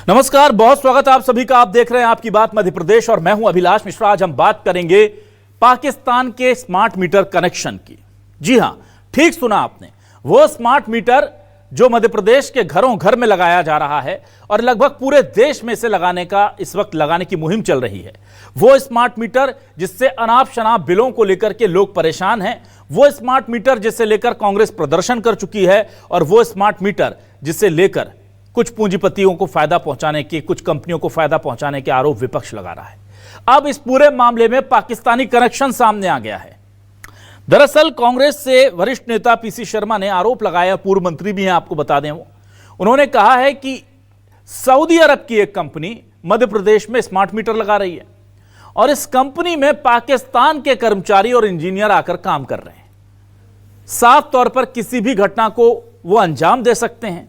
नमस्कार, बहुत स्वागत है आप सभी का। आप देख रहे हैं आपकी बात मध्य प्रदेश और मैं हूं अभिलाष मिश्रा। आज हम बात करेंगे पाकिस्तान के स्मार्ट मीटर कनेक्शन की। जी हां, ठीक सुना आपने, वो स्मार्ट मीटर जो मध्य प्रदेश के घरों घर में लगाया जा रहा है और लगभग पूरे देश में इसे इस वक्त लगाने की मुहिम चल रही है। वो स्मार्ट मीटर जिससे अनाप शनाप बिलों को लेकर के लोग परेशान हैं, वो स्मार्ट मीटर जिसे लेकर कांग्रेस प्रदर्शन कर चुकी है और वो स्मार्ट मीटर जिसे लेकर कुछ पूंजीपतियों को फायदा पहुंचाने के, कुछ कंपनियों को फायदा पहुंचाने के आरोप विपक्ष लगा रहा है। अब इस पूरे मामले में पाकिस्तानी कनेक्शन सामने आ गया है। दरअसल कांग्रेस से वरिष्ठ नेता पीसी शर्मा ने आरोप लगाया, पूर्व मंत्री भी हैं आपको बता दें, उन्होंने कहा है कि सऊदी अरब की एक कंपनी मध्य प्रदेश में स्मार्ट मीटर लगा रही है और इस कंपनी में पाकिस्तान के कर्मचारी और इंजीनियर आकर काम कर रहे हैं। साफ तौर पर किसी भी घटना को वो अंजाम दे सकते हैं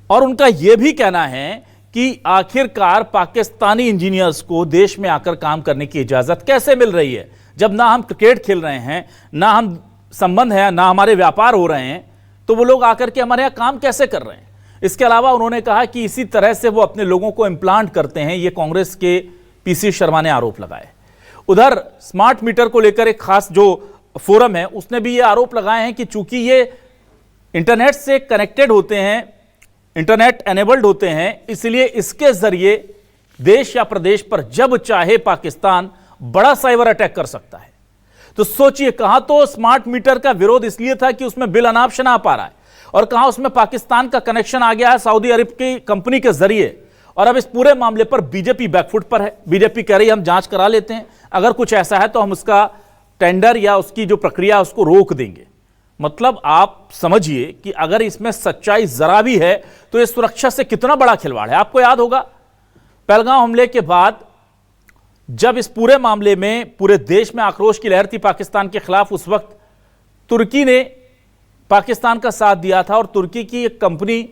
और उनका यह भी कहना है कि आखिरकार पाकिस्तानी इंजीनियर्स को देश में आकर काम करने की इजाजत कैसे मिल रही है, जब ना हम क्रिकेट खेल रहे हैं, ना हम संबंध है, ना हमारे व्यापार हो रहे हैं, तो वो लोग आकर के हमारे यहां काम कैसे कर रहे हैं। इसके अलावा उन्होंने कहा कि इसी तरह से वो अपने लोगों को इम्प्लांट करते हैं। ये कांग्रेस के पीसी शर्मा ने आरोप लगाए। उधर स्मार्ट मीटर को लेकर एक खास जो फोरम है उसने भी ये आरोप लगाए हैं कि चूंकि ये इंटरनेट से कनेक्टेड होते हैं, इंटरनेट एनेबल्ड होते हैं, इसलिए इसके जरिए देश या प्रदेश पर जब चाहे पाकिस्तान बड़ा साइबर अटैक कर सकता है। तो सोचिए, कहां तो स्मार्ट मीटर का विरोध इसलिए था कि उसमें बिल अनाप शनाप आ रहा है और कहां उसमें पाकिस्तान का कनेक्शन आ गया है सऊदी अरब की कंपनी के जरिए। और अब इस पूरे मामले पर बीजेपी बैकफुट पर है। बीजेपी कह रही है हम जांच करा लेते हैं, अगर कुछ ऐसा है तो हम उसका टेंडर या उसकी जो प्रक्रिया है उसको रोक देंगे। मतलब आप समझिए कि अगर इसमें सच्चाई जरा भी है तो यह सुरक्षा से कितना बड़ा खिलवाड़ है। आपको याद होगा पहलगांव हमले के बाद जब इस पूरे मामले में पूरे देश में आक्रोश की लहर थी पाकिस्तान के खिलाफ, उस वक्त तुर्की ने पाकिस्तान का साथ दिया था और तुर्की की एक कंपनी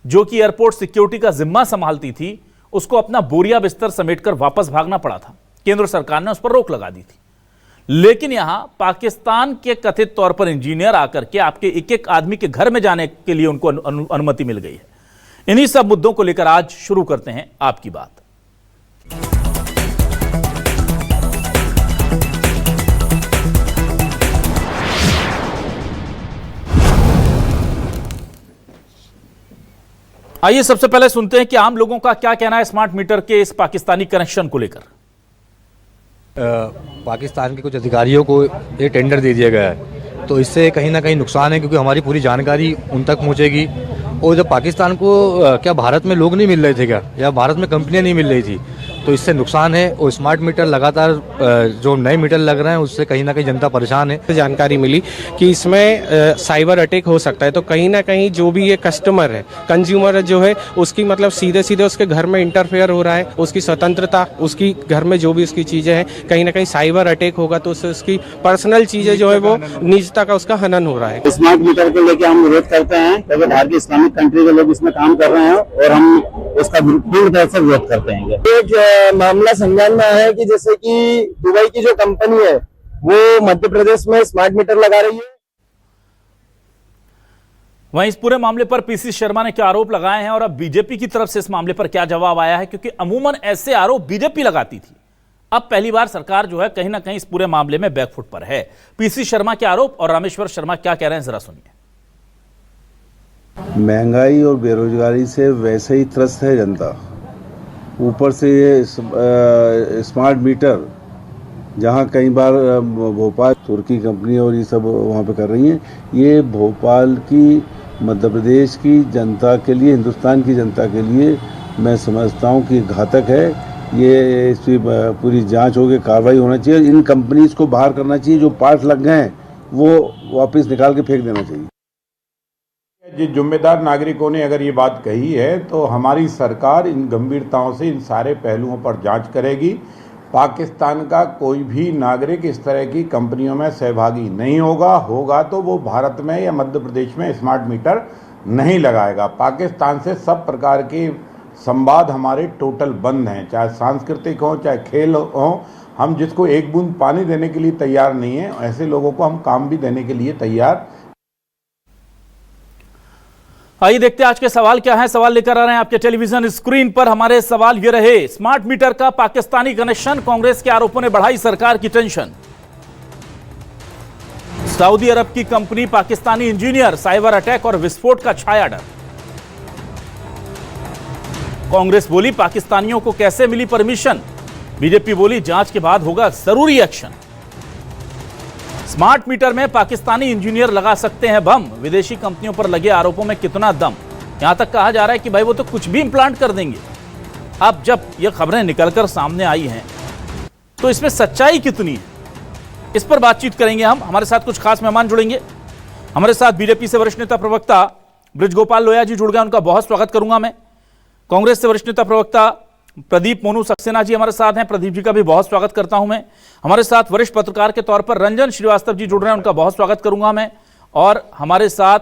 जो कि एयरपोर्ट सिक्योरिटी का जिम्मा संभालती थी, उसको अपना बोरिया बिस्तर समेटकर वापस भागना पड़ा था। केंद्र सरकार ने उस पर रोक लगा दी थी। लेकिन यहां पाकिस्तान के कथित तौर पर इंजीनियर आकर के आपके एक एक आदमी के घर में जाने के लिए उनको अनुमति मिल गई है। इन्हीं सब मुद्दों को लेकर आज शुरू करते हैं आपकी बात। आइए सबसे पहले सुनते हैं कि आम लोगों का क्या कहना है स्मार्ट मीटर के इस पाकिस्तानी कनेक्शन को लेकर। पाकिस्तान के कुछ अधिकारियों को ये टेंडर दे दिया गया है, तो इससे कहीं ना कहीं नुकसान है, क्योंकि हमारी पूरी जानकारी उन तक पहुंचेगी। और जब पाकिस्तान को क्या भारत में लोग नहीं मिल रहे थे क्या, या भारत में कंपनियां नहीं मिल रही थी, तो इससे नुकसान है। और स्मार्ट मीटर लगातार जो नए मीटर लग रहे हैं उससे कहीं ना कहीं जनता परेशान है। जानकारी मिली कि इसमें साइबर अटैक हो सकता है, तो कहीं ना कहीं जो भी ये कस्टमर है, कंज्यूमर जो है, उसकी मतलब सीधे सीधे उसके घर में इंटरफेयर हो रहा है, उसकी स्वतंत्रता, उसकी घर में जो भी उसकी चीज़ें हैं, कहीं ना कहीं साइबर अटैक होगा तो उससे उसकी पर्सनल चीज़ें जो है वो निजता का उसका हनन हो रहा है। स्मार्ट मीटर को लेकर हम विरोध करते हैं क्योंकि बाहर की इस्लामिक कंट्री के लोग इसमें काम कर रहे हैं और हम उसका पूरी तरह से विरोध करते हैं। एक मामला संज्ञान में आया है कि जैसे कि दुबई की जो कंपनी है वो मध्य प्रदेश में स्मार्ट मीटर लगा रही है। वहीं इस पूरे मामले पर पीसी शर्मा ने क्या आरोप लगाए हैं और अब बीजेपी की तरफ से इस मामले पर क्या जवाब आया है, क्योंकि अमूमन ऐसे आरोप बीजेपी लगाती थी। अब पहली बार सरकार जो है कहीं ना कहीं इस पूरे मामले में बैकफुट पर है। पीसी शर्मा के आरोप और रामेश्वर शर्मा क्या कह रहे हैं, जरा सुनिए। महंगाई और बेरोजगारी से वैसे ही त्रस्त है जनता, ऊपर से ये स्मार्ट मीटर जहाँ कई बार भोपाल तुर्की कंपनी और ये सब वहाँ पे कर रही हैं, ये भोपाल की, मध्य प्रदेश की जनता के लिए, हिंदुस्तान की जनता के लिए मैं समझता हूँ कि घातक है। ये इसकी पूरी जांच होकर कार्रवाई होना चाहिए। इन कंपनीज को बाहर करना चाहिए, जो पार्ट लग गए हैं वो वापस निकाल के फेंक देना चाहिए। जिस जिम्मेदार नागरिकों ने अगर ये बात कही है तो हमारी सरकार इन गंभीरताओं से इन सारे पहलुओं पर जांच करेगी। पाकिस्तान का कोई भी नागरिक इस तरह की कंपनियों में सहभागी नहीं होगा तो वो भारत में या मध्य प्रदेश में स्मार्ट मीटर नहीं लगाएगा। पाकिस्तान से सब प्रकार के संवाद हमारे टोटल बंद हैं, चाहे सांस्कृतिक हो चाहे खेल हो। हम जिसको एक बूंद पानी देने के लिए तैयार नहीं है, ऐसे लोगों को हम काम भी देने के लिए तैयार। आइए देखते हैं आज के सवाल क्या है। सवाल लेकर आ रहे हैं आपके टेलीविजन स्क्रीन पर। हमारे सवाल ये रहे, स्मार्ट मीटर का पाकिस्तानी कनेक्शन, कांग्रेस के आरोपों ने बढ़ाई सरकार की टेंशन। सऊदी अरब की company Pakistani engineer, cyber attack और विस्फोट का छाया डर। कांग्रेस बोली पाकिस्तानियों को कैसे मिली परमिशन, बीजेपी बोली जांच के बाद होगा जरूरी एक्शन। स्मार्ट मीटर में पाकिस्तानी इंजीनियर लगा सकते हैं बम, विदेशी कंपनियों पर लगे आरोपों में कितना दम। यहां तक कहा जा रहा है कि भाई वो तो कुछ भी इंप्लांट कर देंगे। अब जब ये खबरें निकलकर सामने आई हैं तो इसमें सच्चाई कितनी है, इस पर बातचीत करेंगे हम। हमारे साथ कुछ खास मेहमान जुड़ेंगे। हमारे साथ बीजेपी से वरिष्ठ नेता प्रवक्ता बृजगोपाल लोया जी जुड़ गए, उनका बहुत स्वागत करूंगा मैं। कांग्रेस से वरिष्ठ नेता प्रवक्ता प्रदीप मोनू सक्सेना जी हमारे साथ हैं, प्रदीप जी का भी बहुत स्वागत करता हूं मैं। हमारे साथ वरिष्ठ पत्रकार के तौर पर रंजन श्रीवास्तव जी जुड़ रहे हैं, उनका बहुत स्वागत करूंगा मैं। और हमारे साथ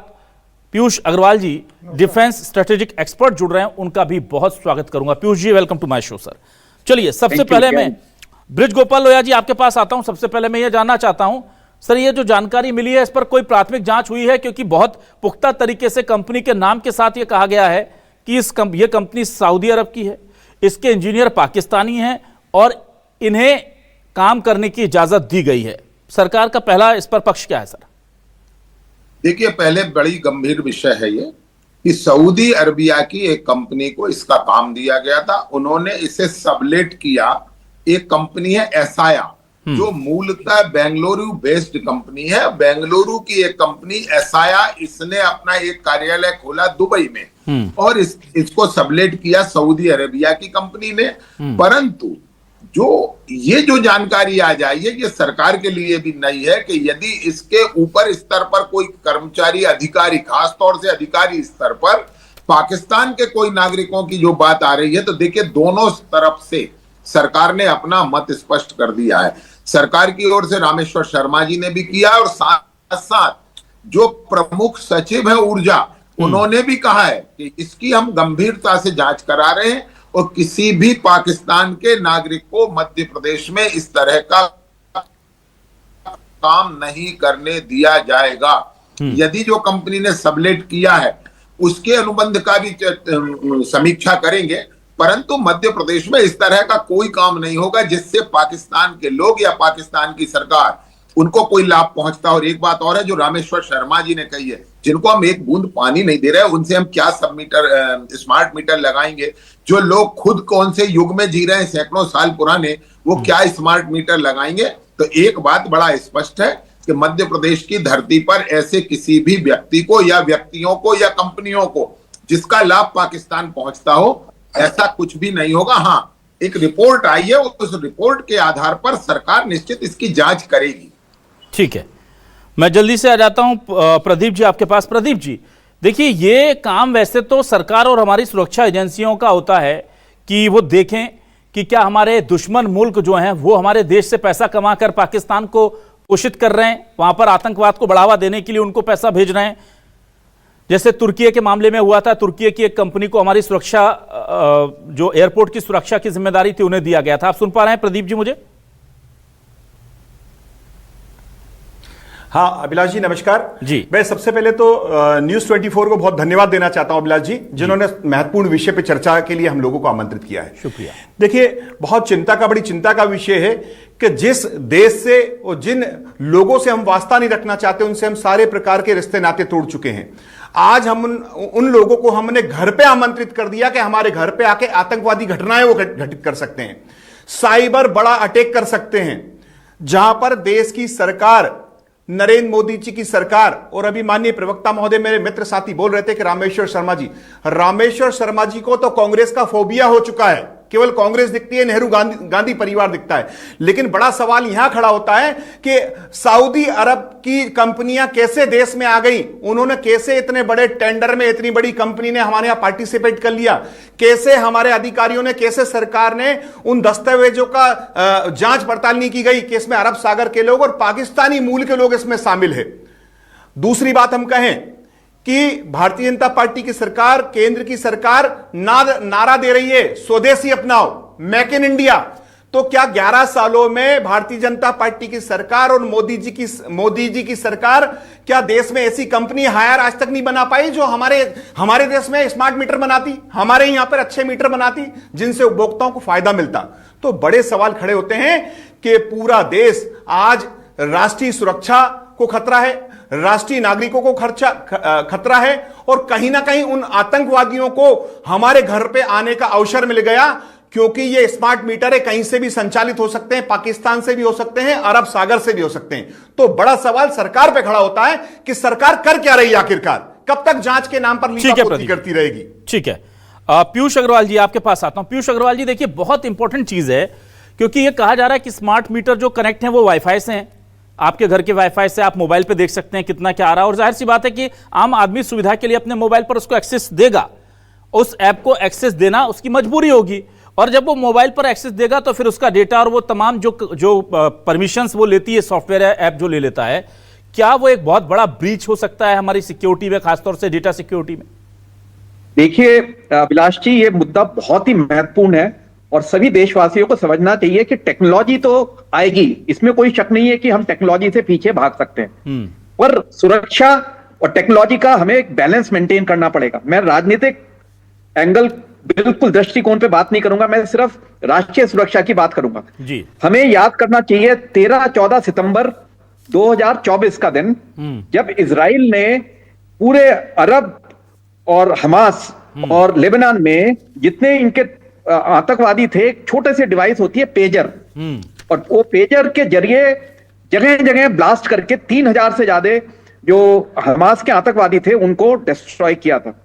Piyush Agarwal ji, defence strategic expert जुड़ रहे हैं, उनका भी बहुत स्वागत करूंगा। Piyush ji, welcome to my show sir. चलिए, सबसे पहले मैं बृजगोपाल लोया जी आपके पास आता हूं। सबसे पहले मैं ये जानना चाहता हूं सर, ये जो जानकारी मिली है इस पर कोई प्राथमिक जांच हुई है? क्योंकि बहुत पुख्ता तरीके से कंपनी के नाम के साथ ये कहा गया है कि ये कंपनी सऊदी अरब की है, इसके इंजीनियर पाकिस्तानी हैं और इन्हें काम करने की इजाजत दी गई है। सरकार का पहला इस पर पक्ष क्या है सर? देखिए, पहले बड़ी गंभीर विषय है ये कि सऊदी अरबिया की एक कंपनी को इसका काम दिया गया था, उन्होंने इसे सबलेट किया। एक कंपनी है एसाया, जो मूलतः बेंगलुरु बेस्ड कंपनी है। बेंगलुरु की एक कंपनी एसाया, इसने अपना एक कार्यालय खोला दुबई में और इसको सबलेट किया सऊदी अरेबिया की कंपनी ने। परंतु ये जो जानकारी आ जाई है, ये सरकार के लिए भी नई है कि यदि इसके ऊपर स्तर पर कोई कर्मचारी, अधिकारी, खास तौर से अधिकारी स्तर पर पाकिस्तान के कोई नागरिकों की जो बात आ रही है, तो देखिए दोनों तरफ से सरकार ने अपना मत स्पष्ट कर दिया है। सरकार की ओर से रामेश्वर शर्मा जी ने भी किया और साथ साथ जो प्रमुख सचिव है ऊर्जा, उन्होंने भी कहा है कि इसकी हम गंभीरता से जांच करा रहे हैं और किसी भी पाकिस्तान के नागरिक को मध्य प्रदेश में इस तरह का काम नहीं करने दिया जाएगा। यदि जो कंपनी ने सबलेट किया है उसके अनुबंध का भी समीक्षा करेंगे, परंतु मध्य प्रदेश में इस तरह का कोई काम नहीं होगा जिससे पाकिस्तान के लोग या पाकिस्तान की सरकार उनको कोई लाभ पहुंचता। और एक बात और है जो रामेश्वर शर्मा जी ने कही है, जिनको हम एक बूंद पानी नहीं दे रहे हैं, उनसे हम क्या स्मार्ट मीटर लगाएंगे? जो लोग खुद कौन से युग में जी रहे हैं, सैकड़ों साल पुराने, वो क्या स्मार्ट मीटर लगाएंगे? तो एक बात बड़ा स्पष्ट है कि मध्य प्रदेश की धरती पर ऐसे किसी भी व्यक्ति को या व्यक्तियों को या कंपनियों को जिसका लाभ पाकिस्तान पहुंचता हो, ऐसा कुछ भी नहीं होगा। हाँ, एक रिपोर्ट आई है, उस रिपोर्ट के आधार पर सरकार निश्चित इसकी जांच करेगी। ठीक है, मैं जल्दी से आ जाता हूं प्रदीप जी आपके पास। प्रदीप जी, देखिए, ये काम वैसे तो सरकार और हमारी सुरक्षा एजेंसियों का होता है कि वो देखें कि क्या हमारे दुश्मन मुल्क जो हैं वो हमारे देश से पैसा कमाकर पाकिस्तान को पोषित कर रहे हैं, वहां पर आतंकवाद को बढ़ावा देने के लिए उनको पैसा भेज रहे हैं। जैसे तुर्की के मामले में हुआ था, तुर्की की एक कंपनी को हमारी सुरक्षा, जो एयरपोर्ट की सुरक्षा की जिम्मेदारी थी, उन्हें दिया गया था। आप सुन पा रहे हैं प्रदीप जी मुझे? हाँ अभिलाष जी, नमस्कार जी। मैं सबसे पहले तो न्यूज 24 को बहुत धन्यवाद देना चाहता हूं अभिलाष जी, जिन्होंने महत्वपूर्ण विषय पर चर्चा के लिए हम लोगों को आमंत्रित किया है। शुक्रिया। देखिए, बड़ी चिंता का विषय है कि जिस देश से और जिन लोगों से हम वास्ता नहीं रखना चाहते, उनसे हम सारे प्रकार के रिश्ते नाते तोड़ चुके हैं। आज हम उन लोगों को हमने घर पे आमंत्रित कर दिया कि हमारे घर पे आके आतंकवादी घटनाएं वो घटित कर सकते हैं, साइबर बड़ा अटैक कर सकते हैं, जहां पर देश की सरकार, नरेंद्र मोदी जी की सरकार, और अभी माननीय प्रवक्ता महोदय मेरे मित्र साथी बोल रहे थे कि रामेश्वर शर्मा जी को तो कांग्रेस का फोबिया हो चुका है। केवल कांग्रेस दिखती है, नेहरू गांधी परिवार दिखता है। लेकिन बड़ा सवाल यहां खड़ा होता है कि सऊदी अरब की कंपनियां कैसे देश में आ गई, उन्होंने कैसे इतने बड़े टेंडर में, इतनी बड़ी कंपनी ने हमारे यहां पार्टिसिपेट कर लिया, कैसे हमारे अधिकारियों ने, कैसे सरकार ने उन दस्तावेजों का जांच पड़ताल नहीं की गई कि इसमें अरब सागर के लोग और पाकिस्तानी मूल के लोग इसमें शामिल है। दूसरी बात हम कहें कि भारतीय जनता पार्टी की सरकार, केंद्र की सरकार नारा दे रही है स्वदेशी अपनाओ, मेक इन इंडिया। तो क्या 11 सालों में भारतीय जनता पार्टी की सरकार और मोदी जी की सरकार क्या देश में ऐसी कंपनी हायर आज तक नहीं बना पाई जो हमारे देश में स्मार्ट मीटर बनाती, हमारे यहां पर अच्छे मीटर बनाती जिनसे उपभोक्ताओं को फायदा मिलता? तो बड़े सवाल खड़े होते हैं कि पूरा देश आज राष्ट्रीय सुरक्षा को खतरा है, राष्ट्रीय नागरिकों को खतरा है, और कहीं ना कहीं उन आतंकवादियों को हमारे घर पे आने का अवसर मिल गया, क्योंकि ये स्मार्ट मीटर है, कहीं से भी संचालित हो सकते हैं, पाकिस्तान से भी हो सकते हैं, अरब सागर से भी हो सकते हैं। तो बड़ा सवाल सरकार पे खड़ा होता है कि सरकार कर क्या रही है आखिरकार, कब तक जांच के नाम पर लीपापोती करती रहेगी? ठीक है, पीयूष अग्रवाल जी आपके पास आता हूं। पीयूष अग्रवाल जी देखिए, बहुत इंपॉर्टेंट चीज है, क्योंकि यह कहा जा रहा है कि स्मार्ट मीटर जो कनेक्ट है वो वाईफाई से हैं, आपके घर के वाईफाई से आप मोबाइल पे देख सकते हैं कितना क्या आ रहा है, और जाहिर सी बात है कि आम आदमी सुविधा के लिए अपने मोबाइल पर उसको एक्सेस देगा, उस ऐप को एक्सेस देना उसकी मजबूरी होगी, और जब वो मोबाइल पर एक्सेस देगा तो फिर उसका डेटा और वो तमाम जो परमिशंस वो लेती है, सॉफ्टवेयर ऐप जो ले लेता है, क्या वो एक बहुत बड़ा ब्रीच हो सकता है हमारी सिक्योरिटी में, खासतौर से डेटा सिक्योरिटी में? देखिए अभिलाष जी, ये मुद्दा बहुत ही महत्वपूर्ण है और सभी देशवासियों को समझना चाहिए कि टेक्नोलॉजी तो आएगी, इसमें कोई शक नहीं है कि हम टेक्नोलॉजी से पीछे भाग सकते हैं, पर सुरक्षा और टेक्नोलॉजी का हमें एक बैलेंस मेंटेन करना पड़ेगा। मैं राजनीतिक एंगल बिल्कुल दृष्टिकोण पे बात नहीं करूंगा, मैं सिर्फ राष्ट्रीय सुरक्षा की बात करूंगा जी। हमें याद करना चाहिए 13-14 सितंबर 2024 का दिन, जब इजराइल ने पूरे अरब और हमास और लेबनान में जितने इनके आतंकवादी थे, एक छोटे से डिवाइस होती है पेजर, और वो पेजर के जरिए जगह जगह ब्लास्ट करके 3000 से ज्यादा जो हमास के आतंकवादी थे उनको डिस्ट्रॉय किया था।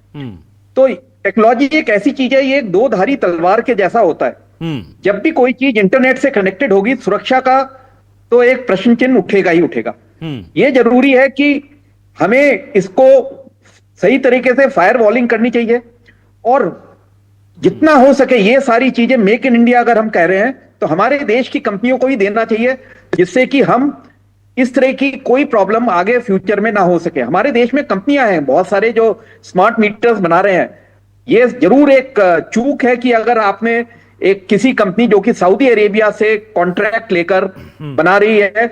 तो टेक्नोलॉजी एक ऐसी चीज है, ये एक दो धारी तलवार के जैसा होता है। जब भी कोई चीज इंटरनेट से कनेक्टेड होगी, सुरक्षा का तो एक प्रश्न चिन्ह उठेगा ही उठेगा। ये जरूरी है कि हमें इसको सही तरीके से फायर वॉलिंग करनी चाहिए, और जितना हो सके ये सारी चीजें मेक इन इंडिया अगर हम कह रहे हैं तो हमारे देश की कंपनियों को ही देना चाहिए, जिससे कि हम इस तरह की कोई प्रॉब्लम आगे फ्यूचर में ना हो सके। हमारे देश में कंपनियां हैं बहुत सारे जो स्मार्ट मीटर्स बना रहे हैं। ये जरूर एक चूक है कि अगर आपने एक किसी कंपनी जो कि सऊदी अरेबिया से कॉन्ट्रैक्ट लेकर बना रही है,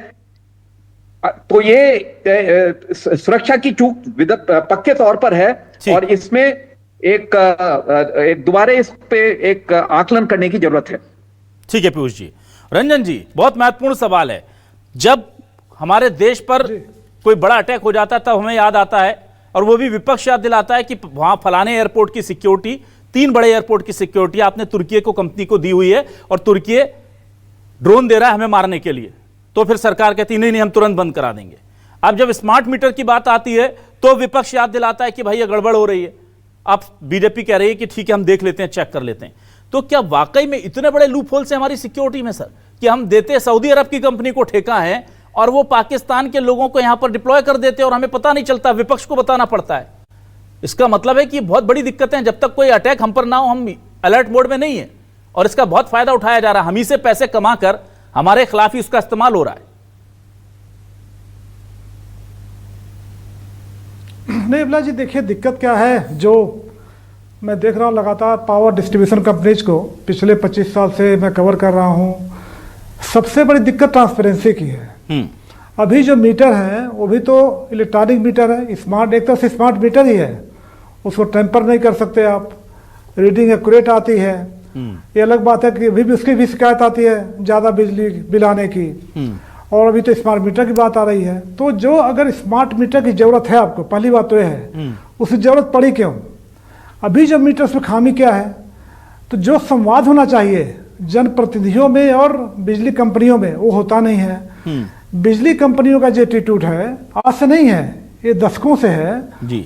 तो ये सुरक्षा की चूक पक्के तौर पर है, और इसमें एक दोबारा इस पे एक आकलन करने की जरूरत है। ठीक है पीयूष जी। रंजन जी, बहुत महत्वपूर्ण सवाल है, जब हमारे देश पर कोई बड़ा अटैक हो जाता है तब हमें याद आता है, और वो भी विपक्ष याद दिलाता है कि वहां फलाने एयरपोर्ट की सिक्योरिटी, 3 बड़े एयरपोर्ट की सिक्योरिटी आपने तुर्की को कंपनी को दी हुई है, और तुर्की ड्रोन दे रहा है हमें मारने के लिए, तो फिर सरकार कहती नहीं हम तुरंत बंद करा देंगे। अब जब स्मार्ट मीटर की बात आती है तो विपक्ष याद दिलाता है कि भाई ये गड़बड़ हो रही है, अब बीजेपी कह रही है कि ठीक है हम देख लेते हैं, चेक कर लेते हैं। तो क्या वाकई में इतने बड़े लूप होल्स हैं हमारी सिक्योरिटी में सर, कि हम देते सऊदी अरब की कंपनी को ठेका है और वो पाकिस्तान के लोगों को यहां पर डिप्लॉय कर देते हैं और हमें पता नहीं चलता, विपक्ष को बताना पड़ता है? इसका मतलब है कि बहुत बड़ी दिक्कतें हैं, जब तक कोई अटैक हम पर ना हो हम अलर्ट मोड में नहीं है, और इसका बहुत फायदा उठाया जा रहा है, हम ही से पैसे कमाकर हमारे खिलाफ ही उसका इस्तेमाल हो रहा है। नहीं अभिलाष जी, देखिए दिक्कत क्या है, जो मैं देख रहा हूँ लगातार पावर डिस्ट्रीब्यूशन कंपनीज को पिछले 25 साल से मैं कवर कर रहा हूँ, सबसे बड़ी दिक्कत ट्रांसपेरेंसी की है। अभी जो मीटर है वो भी तो इलेक्ट्रॉनिक मीटर है, स्मार्ट एक तरह से स्मार्ट मीटर ही है, उसको टेम्पर नहीं कर सकते आप, रीडिंग एक्यूरेट आती है। ये अलग बात है कि अभी भी उसकी भी शिकायत आती है ज़्यादा बिजली बिल आने की, और अभी तो स्मार्ट मीटर की बात आ रही है। तो जो अगर स्मार्ट मीटर की ज़रूरत है आपको, पहली बात तो यह है उसकी ज़रूरत पड़ी क्यों? अभी जो मीटर्स में खामी क्या है, तो जो संवाद होना चाहिए जनप्रतिनिधियों में और बिजली कंपनियों में वो होता नहीं है। बिजली कंपनियों का जो एटीट्यूड है आज से नहीं है, ये दशकों से है,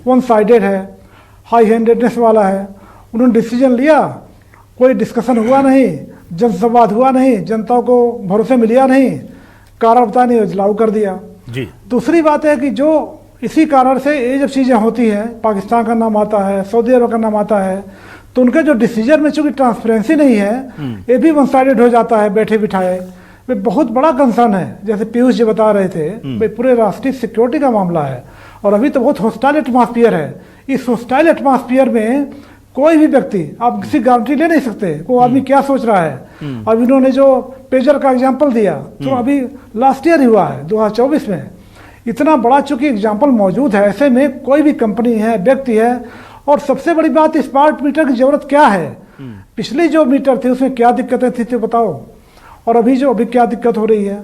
वन साइडेड है, हाई हैंडेडनेस वाला है। उन्होंने डिसीजन लिया, कोई डिस्कशन हुआ नहीं, जनसंवाद हुआ नहीं, जनता को भरोसे में लिया नहीं, कारण बता नहीं लागू कर दिया जी। दूसरी बात है कि जो इसी कारण से ये जब चीज़ें होती हैं, पाकिस्तान का नाम आता है, सऊदी अरब का नाम आता है, तो उनके जो डिसीजन में चूंकि ट्रांसपेरेंसी नहीं है, ये भी वन साइडेड हो जाता है बैठे बिठाए। वे बहुत बड़ा कंसर्न है, जैसे पीयूष जी बता रहे थे, वे पूरे राष्ट्रीय सिक्योरिटी का मामला है, और अभी तो बहुत हॉस्टाइल एटमॉस्फियर है। इस हॉस्टाइल एटमॉस्फियर में कोई भी व्यक्ति आप किसी गारंटी ले नहीं सकते वो आदमी क्या सोच रहा है। अब इन्होंने जो पेजर का एग्जाम्पल दिया तो अभी लास्ट ईयर हुआ है 2024 में, इतना बड़ा चूंकि एग्जाम्पल मौजूद है, ऐसे में कोई भी कंपनी है, व्यक्ति है। और सबसे बड़ी बात, स्मार्ट मीटर की जरूरत क्या है? पिछली जो मीटर थी उसमें क्या दिक्कतें थी तो बताओ, और अभी क्या दिक्कत हो रही है?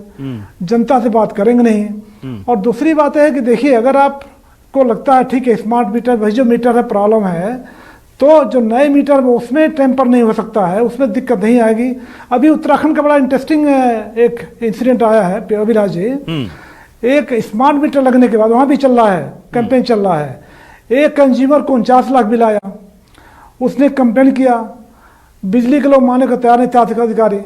जनता से बात करेंगे नहीं। और दूसरी बात है कि देखिए, अगर आपको लगता है ठीक है स्मार्ट मीटर वही जो मीटर है प्रॉब्लम है, तो जो नए मीटर में उसमें टेम्पर नहीं हो सकता है, उसमें दिक्कत नहीं आएगी। अभी उत्तराखंड का बड़ा इंटरेस्टिंग एक इंसिडेंट आया है अभिलाष जी। एक स्मार्ट मीटर लगने के बाद वहां भी चल रहा है, कैंपेन चल रहा है, एक कंज्यूमर को 49 लाख बिल आया, उसने कंप्लेन किया, बिजली के लोग मानने को तैयार नहीं थे अधिकारी,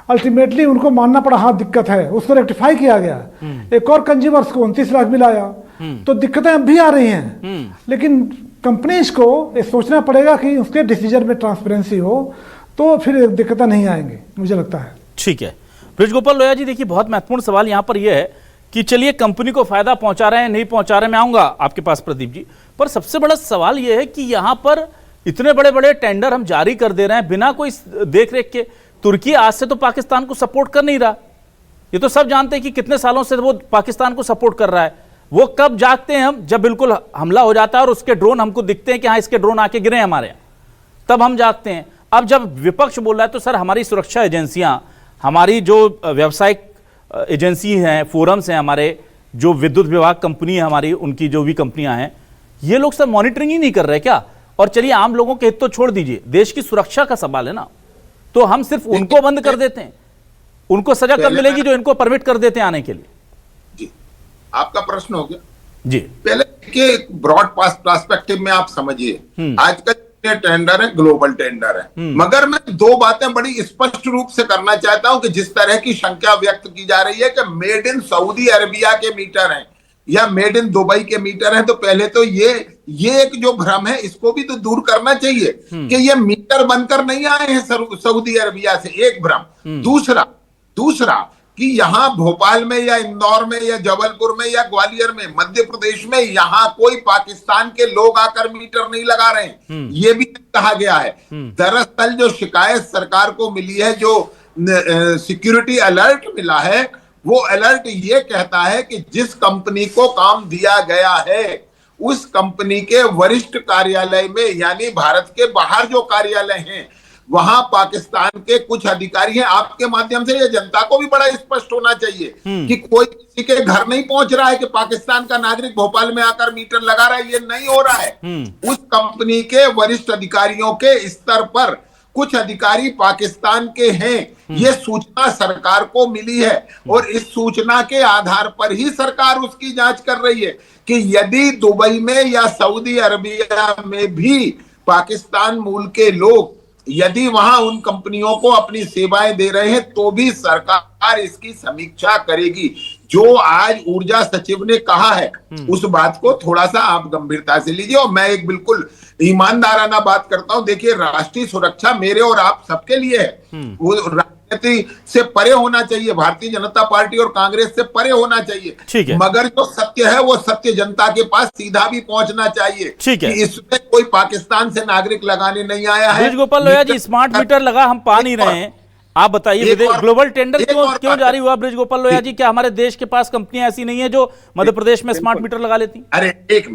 अल्टीमेटली उनको मानना पड़ा हाँ दिक्कत है, उसको रेक्टिफाई किया गया। एक और कंज्यूमर्स को 29 लाख बिल आया। तो दिक्कतें अब भी आ रही हैं, लेकिन कंपनीज को ये सोचना पड़ेगा कि उसके डिसीजन में ट्रांसपेरेंसी हो, तो फिर दिक्कतें नहीं आएंगी, मुझे लगता है। ठीक है ब्रिजगोपाल लोहिया जी, देखिए बहुत महत्वपूर्ण सवाल यहाँ पर यह है कि चलिए कंपनी को फायदा पहुंचा रहे हैं नहीं पहुंचा रहे, मैं आऊंगा आपके पास प्रदीप जी, पर सबसे बड़ा सवाल यह है कि यहां पर इतने बड़े बड़े टेंडर हम जारी कर दे रहे हैं बिना कोई देख रेख के। तुर्की आज से तो पाकिस्तान को सपोर्ट कर नहीं रहा, ये तो सब जानते हैं कि कितने सालों से वो पाकिस्तान को सपोर्ट कर रहा है। वो कब जागते हैं हम, जब बिल्कुल हमला हो जाता है और उसके ड्रोन हमको दिखते हैं कि हाँ इसके ड्रोन आके गिरे हमारे यहाँ, तब हम जागते हैं। अब जब विपक्ष बोल रहा है तो सर हमारी सुरक्षा एजेंसियां, हमारी जो व्यावसायिक एजेंसी हैं, फोरम्स हैं, हमारे जो विद्युत विभाग कंपनी है हमारी, उनकी जो भी कंपनियां हैं, ये लोग सब मॉनिटरिंग ही नहीं कर रहे क्या? और चलिए आम लोगों के हित तो छोड़ दीजिए, देश की सुरक्षा का सवाल है ना, तो हम सिर्फ उनको बंद कर देते हैं, उनको सजा कब मिलेगी जो इनको परमिट कर देते हैं आने के लिए? जी, आपका प्रश्न हो गया जी। पहले के ब्रॉड पर्सपेक्टिव में आप समझिए, आज का टेंडर है ग्लोबल टेंडर है, मगर मैं दो बातें बड़ी स्पष्ट रूप से करना चाहता हूं कि जिस तरह की शंका व्यक्त की जा रही है कि मेड इन सऊदी अरेबिया के मीटर हैं या मेड इन दुबई के मीटर हैं, तो पहले तो ये एक जो भ्रम है इसको भी तो दूर करना चाहिए कि ये मीटर बनकर नहीं आए हैं सऊदी अरेबिया से, एक भ्रम। दूसरा कि यहां भोपाल में या इंदौर में या जबलपुर में या ग्वालियर में, मध्य प्रदेश में यहां कोई पाकिस्तान के लोग आकर मीटर नहीं लगा रहे हैं, ये भी कहा गया है। दरअसल जो शिकायत सरकार को मिली है, जो सिक्योरिटी अलर्ट मिला है, वो अलर्ट ये कहता है कि जिस कंपनी को काम दिया गया है उस कंपनी के वरिष्ठ कार्यालय में, यानी भारत के बाहर जो कार्यालय हैं, वहां पाकिस्तान के कुछ अधिकारी हैं। आपके माध्यम से ये जनता को भी बड़ा स्पष्ट होना चाहिए कि कोई किसी के घर नहीं पहुंच रहा है कि पाकिस्तान का नागरिक भोपाल में आकर मीटर लगा रहा है, ये नहीं हो रहा है। उस कंपनी के वरिष्ठ अधिकारियों के स्तर पर कुछ अधिकारी पाकिस्तान के हैं, ये सूचना सरकार को मिली है और इस सूचना के आधार पर ही सरकार उसकी जांच कर रही है कि यदि दुबई में या सऊदी अरबिया में भी पाकिस्तान मूल के लोग यदि वहां उन कंपनियों को अपनी सेवाएं दे रहे हैं तो भी सरकार इसकी समीक्षा करेगी। जो आज ऊर्जा सचिव ने कहा है उस बात को थोड़ा सा आप गंभीरता से लीजिए। और मैं एक बिल्कुल ईमानदाराना बात करता हूं, देखिए राष्ट्रीय सुरक्षा मेरे और आप सबके लिए है, वो राजनीति से परे होना चाहिए, भारतीय जनता पार्टी और कांग्रेस से परे होना चाहिए, मगर जो सत्य है वो सत्य जनता के पास सीधा भी पहुंचना चाहिए। ठीक है, इसमें कोई पाकिस्तान से नागरिक लगाने नहीं आया है। ब्रिजगोपाल लोहिया जी, स्मार्ट मीटर लगा हम पा नहीं रहे हैं, आप बताइए ग्लोबल टेंडर क्यों जारी हुआ? ब्रिजगोपाल लोहिया जी, क्या हमारे देश के पास कंपनियां ऐसी नहीं है जो मध्य प्रदेश में स्मार्ट मीटर लगा लेती? अरे एक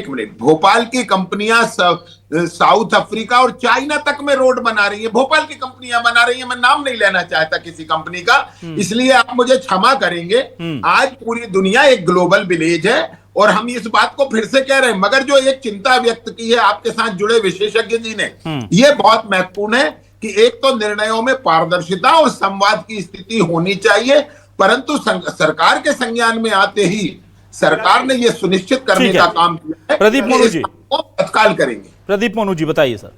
मिनट, भोपाल की कंपनियां साउथ अफ्रीका और चाइना तक में रोड बना रही है, भोपाल की कंपनियां बना रही है। मैं नाम नहीं लेना चाहता किसी कंपनी का, इसलिए आप मुझे क्षमा करेंगे। आज पूरी दुनिया एक ग्लोबल विलेज है और हम इस बात को फिर से कह रहे हैं, मगर जो एक चिंता व्यक्त की है आपके साथ जुड़े विशेषज्ञ जी ने, यह बहुत महत्वपूर्ण है कि एक तो निर्णयों में पारदर्शिता और संवाद की स्थिति होनी चाहिए, परंतु सरकार के संज्ञान में आते ही सरकार ने यह सुनिश्चित करने का काम किया है। प्रदीप मोनू जी तत्काल करेंगे। प्रदीप मोनू जी बताइए सर।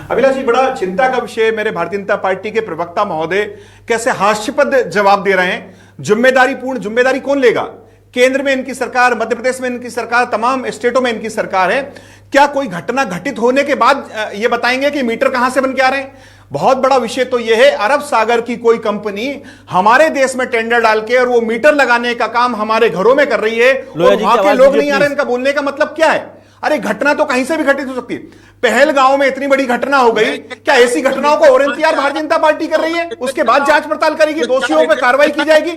अभिलाष जी, बड़ा चिंता का विषय, मेरे भारतीय जनता पार्टी के प्रवक्ता महोदय कैसे हास्यास्पद जवाब दे रहे हैं। जिम्मेदारी कौन लेगा? केंद्र में इनकी सरकार, मध्य प्रदेश में इनकी सरकार, तमाम स्टेटों में इनकी सरकार है। क्या कोई घटना घटित होने के बाद यह बताएंगे कि मीटर कहां से बन के आ रहे हैं? बहुत बड़ा विषय तो यह है, अरब सागर की कोई कंपनी हमारे देश में टेंडर डाल के और वो मीटर लगाने का काम हमारे घरों में कर रही है और वहां के लोग नहीं आ रहे। इनका बोलने का मतलब क्या है? अरे घटना तो कहीं से भी घटित हो सकती है। पहलगांव में इतनी बड़ी घटना हो गई, क्या ऐसी घटनाओं को और इंतजार भारतीय जनता पार्टी कर रही है? उसके बाद जांच पड़ताल करेगी, दोषियों पर कार्रवाई की जाएगी।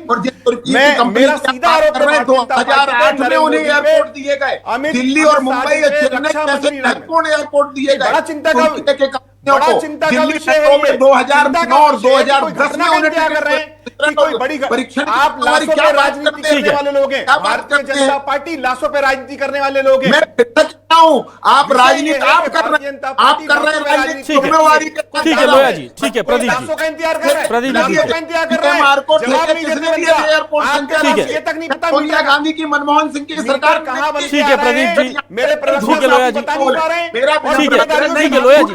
मेरा सीधा आरोप है 2008 में उन्हें एयरपोर्ट दिए गए, दिल्ली और मुंबई और चेन्नई महत्वपूर्ण एयरपोर्ट दिए गए। बड़ा चिंता का दिल्ली विषय है। में 2009 और 2010 में उन्हें क्या कर रहे हैं कि कोई बड़ी परीक्षण, आप लाशों पे राजनीति करने वाले लोग हैं। भारतीय जनता पार्टी लाशों पे राजनीति करने वाले लोग हैं। मैं कहता हूं, आप राजनीति आप कर रहे हैं राजनीति जिम्मेवारी। ठीक है लोया जी, ठीक है प्रदीप जी, लाशों का इंतजार कर रहे हैं, प्रदीप जी, लाशों का इंतजार कर रहे हैं। जवाब नहीं देते एयरपोर्ट ये तक नहीं पता सोनिया गांधी की, मनमोहन सिंह की सरकार कहां बन ठीक है प्रदीप जी, मेरे ठीक है लोया जी, बता नहीं पा रहे हैं। मेरा ठीक है लोया जी,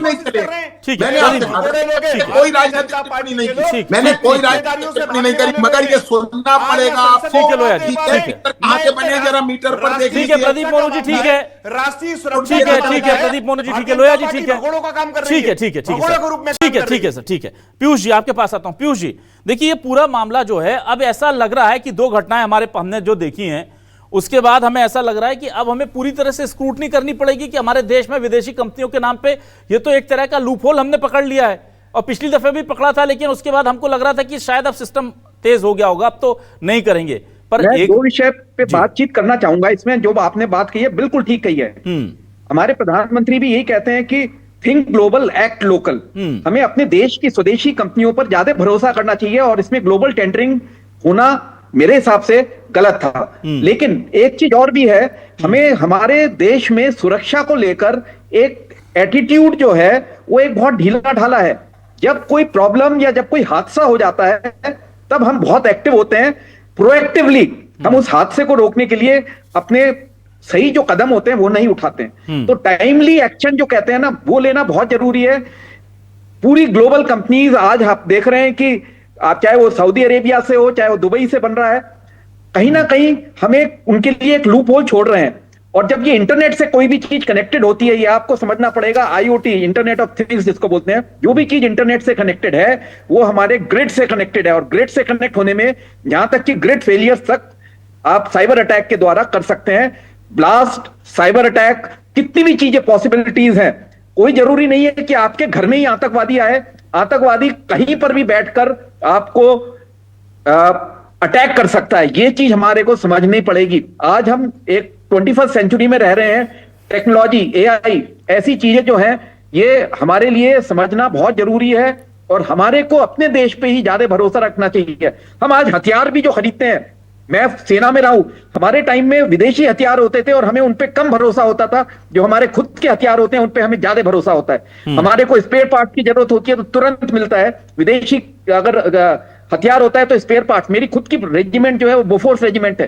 ठीक है प्रदीप जी, कोई राजनीतिक टिप्पणी नहीं की, मैंने कोई राजनीतिक टिप्पणी नहीं करी, मगर ये सुनना पड़ेगा आपको। ठीक है लोया जी, ठीक है, कहां से बने जरा मीटर पर देखिए। ठीक है प्रदीप मोनू जी, ठीक है, राष्ट्रीय सुरक्षा, ठीक है प्रदीप मोनू जी, ठीक है लोया जी, ठीक है, भगोड़ों का काम कर रही है। ठीक है ठीक है ठीक है के रूप में ठीक है ठीक है सर, ठीक है। पीयूष जी आपके पास आता हूं। पीयूष जी देखिए, ये पूरा मामला जो है अब ऐसा लग रहा है कि दो घटनाएं हमने जो देखी हैं, उसके बाद हमें ऐसा लग रहा है कि अब हमें पूरी तरह से स्क्रूटनी करनी पड़ेगी कि हमारे देश में विदेशी कंपनियों के नाम पे ये तो एक तरह का लूपहोल हमने पकड़ लिया है, और पिछली दफे भी पकड़ा था, लेकिन उसके बाद हमको लग रहा था कि शायद अब सिस्टम तेज हो गया होगा, अब तो नहीं करेंगे। पर मैं एक दो विषय पे बातचीत करना चाहूंगा इसमें। जो आपने बात की है बिल्कुल ठीक कही है। हमारे प्रधानमंत्री भी यही कहते हैं कि थिंक ग्लोबल एक्ट लोकल। हमें अपने देश की स्वदेशी कंपनियों पर ज्यादा भरोसा करना चाहिए, और इसमें ग्लोबल टेंडरिंग होना मेरे हिसाब से गलत था। लेकिन एक चीज और भी है, हमें हमारे देश में सुरक्षा को लेकर एक एटीट्यूड जो है वो एक बहुत ढीला ढाला है। जब कोई प्रॉब्लम या जब कोई हादसा हो जाता है तब हम बहुत एक्टिव होते हैं, प्रोएक्टिवली हम उस हादसे को रोकने के लिए अपने सही जो कदम होते हैं वो नहीं उठाते हैं। तो टाइमली एक्शन जो कहते हैं ना, वो लेना बहुत जरूरी है। पूरी ग्लोबल कंपनीज आज आप देख रहे हैं कि आप चाहे वो सऊदी अरेबिया से हो, चाहे वो दुबई से बन रहा है, कहीं ना कहीं हमें उनके लिए एक लूप होल छोड़ रहे हैं। और जब ये इंटरनेट से कोई भी चीज कनेक्टेड होती है, ये आपको समझना पड़ेगा, आईओटी, इंटरनेट ऑफ थिंग्स जिसको बोलते हैं, जो भी चीज इंटरनेट से कनेक्टेड है वो हमारे ग्रिड से कनेक्टेड है। और ग्रिड से कनेक्ट होने में यहां तक कि ग्रिड फेलियर तक आप साइबर अटैक के द्वारा कर सकते हैं। ब्लास्ट, साइबर अटैक, कितनी भी चीजें पॉसिबिलिटीज हैं। कोई जरूरी नहीं है कि आपके घर में ही आतंकवादी आए। आतंकवादी कहीं पर भी बैठकर आपको अटैक कर सकता है। ये चीज हमारे को समझनी पड़ेगी। आज हम एक 21st सेंचुरी में रह रहे हैं। टेक्नोलॉजी, एआई, ऐसी चीजें जो हैं ये हमारे लिए समझना बहुत जरूरी है, और हमारे को अपने देश पे ही ज्यादा भरोसा रखना चाहिए। हम आज हथियार भी जो खरीदते हैं, मैं सेना में रहा हूं, हमारे टाइम में विदेशी हथियार होते थे और हमें उन पे कम भरोसा होता था। जो हमारे खुद के हथियार होते हैं उन पे हमें ज्यादा भरोसा होता है। हमारे को स्पेयर पार्ट की जरूरत होती है तो तुरंत मिलता है। विदेशी अगर हथियार होता है तो स्पेयर पार्ट, मेरी खुद की रेजिमेंट जो है वो बोफोर्स रेजिमेंट है,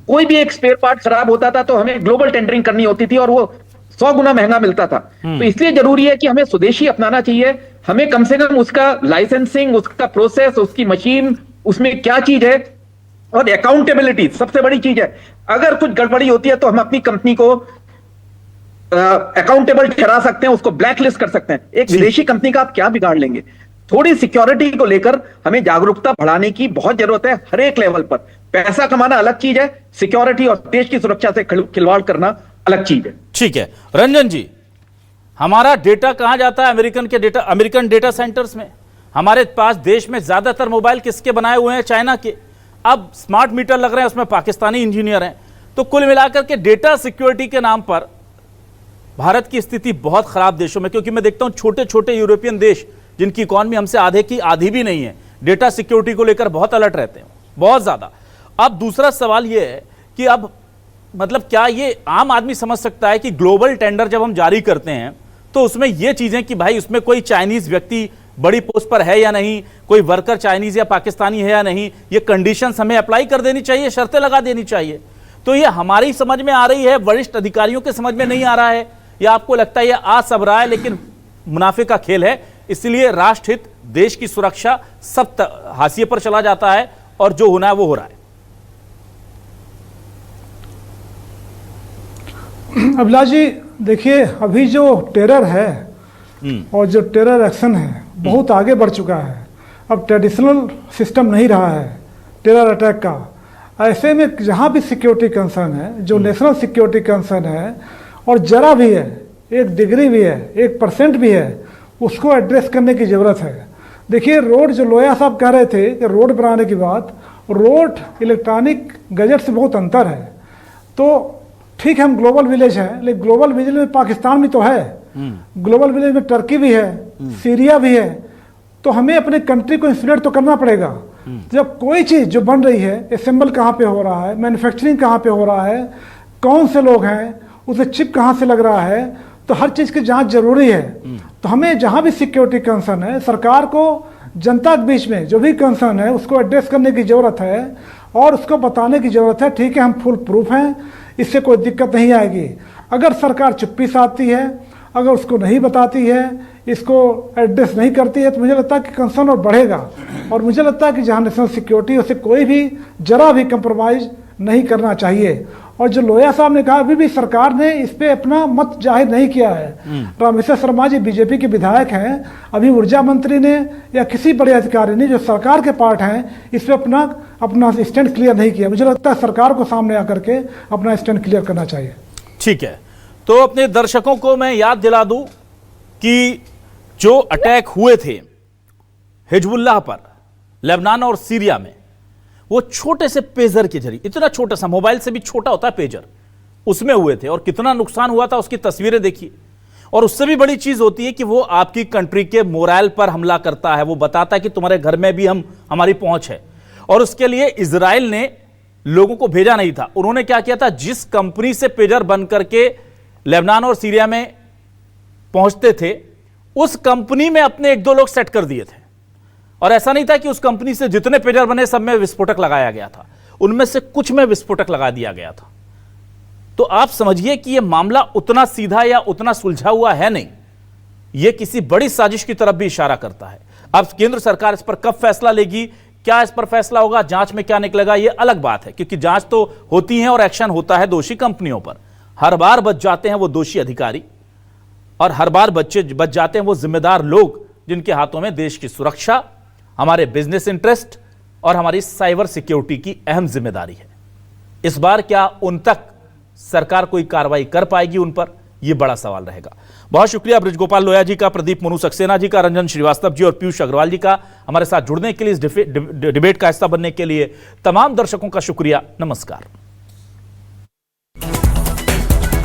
कोई भी एक स्पेयर पार्ट खराब होता था तो हमें ग्लोबल टेंडरिंग करनी होती थी और वो 100 गुना महंगा मिलता था। तो इसलिए जरूरी है कि हमें स्वदेशी अपनाना चाहिए। हमें कम से कम उसका लाइसेंसिंग, उसका प्रोसेस, उसकी मशीन, उसमें क्या चीज है, और अकाउंटेबिलिटी सबसे बड़ी चीज है। अगर कुछ गड़बड़ी होती है तो हम अपनी कंपनी को अकाउंटेबल ठहरा सकते हैं, उसको ब्लैकलिस्ट कर सकते हैं। एक विदेशी कंपनी का आप क्या बिगाड़ लेंगे? थोड़ी सिक्योरिटी को लेकर हमें जागरूकता बढ़ाने की बहुत जरूरत है हर एक लेवल पर। पैसा कमाना अलग चीज है, सिक्योरिटी और देश की सुरक्षा से खिलवाड़ करना अलग चीज है। ठीक है रंजन जी, हमारा डेटा कहां जाता है? अमेरिकन डेटा सेंटर्स में। हमारे पास देश में ज्यादातर मोबाइल किसके बनाए हुए हैं? चाइना के। अब स्मार्ट मीटर लग रहे हैं, उसमें पाकिस्तानी इंजीनियर हैं। तो कुल मिलाकर के डेटा सिक्योरिटी के नाम पर भारत की स्थिति बहुत खराब देशों में, क्योंकि मैं देखता हूं छोटे छोटे यूरोपियन देश जिनकी इकॉनमी हमसे आधे की आधी भी नहीं है, डेटा सिक्योरिटी को लेकर बहुत अलर्ट रहते हैं, बहुत ज्यादा। अब दूसरा सवाल यह है कि अब मतलब क्या ये आम आदमी समझ सकता है कि ग्लोबल टेंडर जब हम जारी करते हैं तो उसमें ये चीजें कि भाई उसमें कोई चाइनीज व्यक्ति बड़ी पोस्ट पर है या नहीं, कोई वर्कर चाइनीज या पाकिस्तानी है या नहीं, ये कंडीशंस हमें अप्लाई कर देनी चाहिए, शर्तें लगा देनी चाहिए। तो ये हमारी समझ में आ रही है, वरिष्ठ अधिकारियों के समझ में नहीं आ रहा है, या आपको लगता है ये आ सब रहा है लेकिन मुनाफे का खेल है, इसलिए राष्ट्र हित, देश की सुरक्षा सब हाशिए पर चला जाता है और जो होना है वो हो रहा है? अभिलाष जी देखिए, अभी जो टेरर है और जो टेरर एक्शन है बहुत आगे बढ़ चुका है। अब ट्रेडिशनल सिस्टम नहीं रहा है टेरर अटैक का। ऐसे में जहाँ भी सिक्योरिटी कंसर्न है, जो नेशनल सिक्योरिटी कंसर्न है और जरा भी है, 1 डिग्री भी है, 1% भी है, उसको एड्रेस करने की ज़रूरत है। देखिए रोड, जो लोया साहब कह रहे थे कि रोड बनाने की बात, रोड इलेक्ट्रॉनिक गैजेट से बहुत अंतर है। तो ठीक है, हम ग्लोबल विलेज हैं, लेकिन ग्लोबल विलेज में पाकिस्तान भी तो है, ग्लोबल विलेज में टर्की भी है, सीरिया भी है। तो हमें अपने कंट्री को इंस्पिरेट तो करना पड़ेगा। जब कोई चीज़ जो बन रही है, असेंबल कहाँ पे हो रहा है, मैन्युफैक्चरिंग कहाँ पे हो रहा है, कौन से लोग हैं, उसे चिप कहाँ से लग रहा है, तो हर चीज़ की जांच जरूरी है। तो हमें जहाँ भी सिक्योरिटी कंसर्न है, सरकार को जनता के बीच में जो भी कंसर्न है उसको एड्रेस करने की ज़रूरत है और उसको बताने की ज़रूरत है। ठीक है, हम फुल प्रूफ हैं, इससे कोई दिक्कत नहीं आएगी। अगर सरकार चुप्पी साधती है, अगर उसको नहीं बताती है, इसको एड्रेस नहीं करती है, तो मुझे लगता है कि कंसर्न और बढ़ेगा। और मुझे लगता है कि जहाँ नेशनल सिक्योरिटी, उसे कोई भी जरा भी कंप्रोमाइज नहीं करना चाहिए। और जो लोया साहब ने कहा, अभी भी सरकार ने इस पे अपना मत जाहिर नहीं किया है। रामेश्वर शर्मा जी बीजेपी के विधायक हैं, अभी ऊर्जा मंत्री ने या किसी बड़े अधिकारी ने जो सरकार के पार्ट हैं, इस पे अपना स्टैंड क्लियर नहीं किया। मुझे लगता है सरकार को सामने आकर के अपना स्टैंड क्लियर करना चाहिए। ठीक है, तो अपने दर्शकों को मैं याद दिला दूं कि जो अटैक हुए थे हिजबुल्लाह पर लेबनान और सीरिया में, वो छोटे से पेजर के जरिए, इतना छोटा सा, मोबाइल से भी छोटा होता है पेजर, उसमें हुए थे। और कितना नुकसान हुआ था उसकी तस्वीरें देखिए। और उससे भी बड़ी चीज होती है कि वो आपकी कंट्री के मोरल पर हमला करता है। वो बताता है कि तुम्हारे घर में भी हमारी पहुंच है। और उसके लिए इजराइल ने लोगों को भेजा नहीं था। उन्होंने क्या किया था, जिस कंपनी से पेजर बन करके लेबनान और सीरिया में पहुंचते थे, उस कंपनी में अपने 1-2 लोग सेट कर दिए थे। और ऐसा नहीं था कि उस कंपनी से जितने पेजर बने सब में विस्फोटक लगाया गया था, उनमें से कुछ में विस्फोटक लगा दिया गया था। तो आप समझिए कि यह मामला उतना सीधा या उतना सुलझा हुआ है नहीं, यह किसी बड़ी साजिश की तरफ भी इशारा करता है। अब केंद्र सरकार इस पर कब फैसला लेगी, क्या इस पर फैसला होगा, जांच में क्या निकलेगा, यह अलग बात है, क्योंकि जांच तो होती है और एक्शन होता है दोषी कंपनियों पर। हर बार बच जाते हैं वो दोषी अधिकारी, और हर बार बच जाते हैं वो जिम्मेदार लोग जिनके हाथों में देश की सुरक्षा, हमारे बिजनेस इंटरेस्ट और हमारी साइबर सिक्योरिटी की अहम जिम्मेदारी है। इस बार क्या उन तक सरकार कोई कार्रवाई कर पाएगी उन पर, यह बड़ा सवाल रहेगा। बहुत शुक्रिया ब्रजगोपाल लोया जी का, प्रदीप मनु सक्सेना जी का, रंजन श्रीवास्तव जी और पीयूष अग्रवाल जी का हमारे साथ जुड़ने के लिए, इस डिबेट का हिस्सा बनने के लिए। तमाम दर्शकों का शुक्रिया। नमस्कार।